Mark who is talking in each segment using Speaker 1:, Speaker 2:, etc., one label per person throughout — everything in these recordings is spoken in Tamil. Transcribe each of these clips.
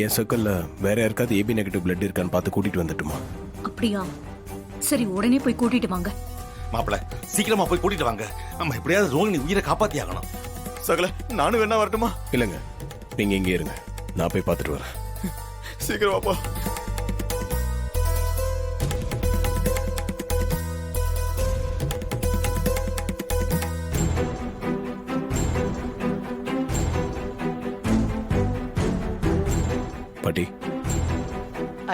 Speaker 1: என் சர்க்கிள்ல வேற யாருக்காவது ஏபி நெகட்டிவ் பிளட் இருக்கான்னு பார்த்து கூட்டிட்டு வந்துட்டுமா?
Speaker 2: அப்படியா? சரி, உடனே போய் கூட்டிட்டு வாங்க.
Speaker 3: மாப்பிள சீக்கிரமா போய் கூட்டிட்டு வாங்க. நம்ம எப்படியாவது ரோகிணி உயிரை காப்பாத்தி ஆகணும்.
Speaker 4: சகல நானும் வேணா வரட்டுமா?
Speaker 1: இல்லைங்க, நீங்க இங்கே இருங்க, நான் போய் பார்த்துட்டு வரேன்.
Speaker 4: சீக்கிரம் வாப்பா.
Speaker 1: பாட்டி,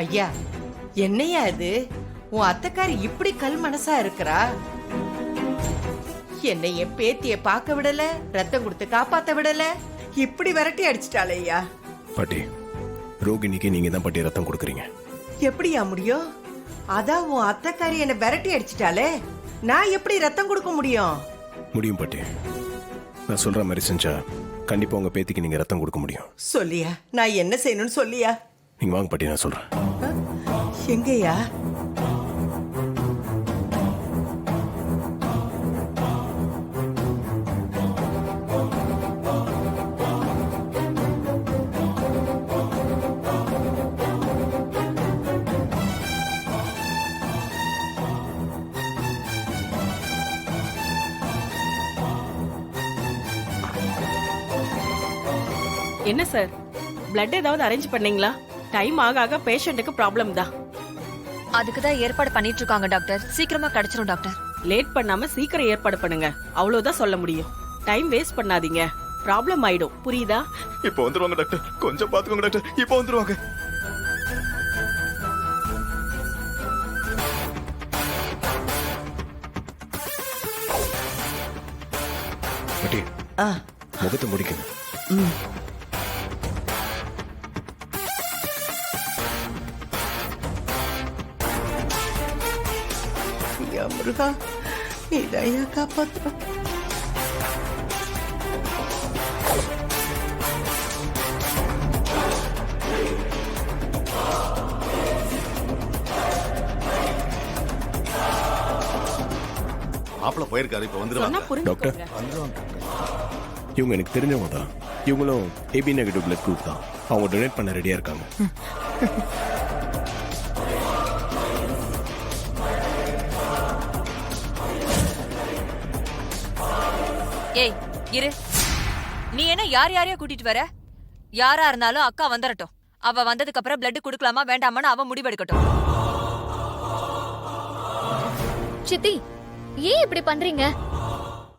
Speaker 5: ஐயா, என்னையா இது? உன் அத்தைக்காரி இப்படி கல் மனசா இருக்கிறா? என்னை என் பேத்திய பார்க்க விடல, ரத்தம் கொடுத்து காப்பாத்த விடல, இப்படி விரட்டி அடிச்சிட்டாளே ஐயா.
Speaker 1: பாட்டி, ரோகிணிக்கு நீங்க தான் பாட்டி ரத்தம் கொடுக்குறீங்க.
Speaker 5: எப்படியா முடியும்? அதான் உன் அத்தைக்காரி என்னை விரட்டி அடிச்சிட்டாளே, நான் எப்படி ரத்தம் கொடுக்க முடியும்?
Speaker 1: முடியும் பாட்டி, நான் சொல்ற மாதிரி செஞ்சா கண்டிப்பா உங்க பேத்திக்கு நீங்க ரத்தம் கொடுக்க முடியும்.
Speaker 5: சொல்லியா, நான் என்ன செய்யணும்னு சொல்லியா?
Speaker 1: நீங்க வாங்க பாட்டி, நான் சொல்றேன்.
Speaker 5: எங்கய்யா?
Speaker 6: என்ன சார், பிளட் ஏதாவது அரேஞ்ச் பண்ணீங்களா? டைம் ஆக ஆக பேஷண்ட்டுக்கு ப்ராப்ளம் தான்.
Speaker 7: அதுக்கு தான் ஏற்பாடு பண்ணிட்டு இருக்காங்க டாக்டர். சீக்கிரமா கிடைச்சிரும் டாக்டர்.
Speaker 6: லேட் பண்ணாம சீக்கிரம் ஏற்பாடு பண்ணுங்க, அவ்வளவுதான் சொல்ல முடியும். டைம் வேஸ்ட் பண்ணாதீங்க, ப்ராப்ளம் ஆயிடும். புரியுதா?
Speaker 4: இப்போ வந்துருவாங்க டாக்டர், கொஞ்சம் பாத்துக்கோங்க டாக்டர், இப்போ வந்துருவாங்க.
Speaker 1: பாட்டி, முகத்தை முடிக்கணும்.
Speaker 5: ஐயா முருகா, நீதாயா காப்பாத்துறோம்.
Speaker 3: மாப்பிள போயிருக்காரு, இப்ப
Speaker 6: சொன்னா
Speaker 3: வந்துருவாங்க.
Speaker 1: டாக்டர்,
Speaker 6: புரிஞ்சுக்கோங்க.
Speaker 1: இவங்க எனக்கு தெரிஞ்சவங்க தான். இவங்களும் ஏபி நெகட்டிவ் பிளட் குரூப் தான். அவங்க டொனேட் பண்ண ரெடியா இருக்காங்க.
Speaker 7: ஏய் இரு, நீ என்ன யார் யாரையா கூட்டிட்டு வர? யாரா இருந்தாலும் அக்கா வந்துடட்டும். அவ வந்ததுக்கு அப்புறம் பிளட் குடுக்கலாமா வேண்டாமான்னு அவ முடிவெடுக்கட்டும்.
Speaker 8: சித்தி, ஏன் இப்படி பண்றீங்க?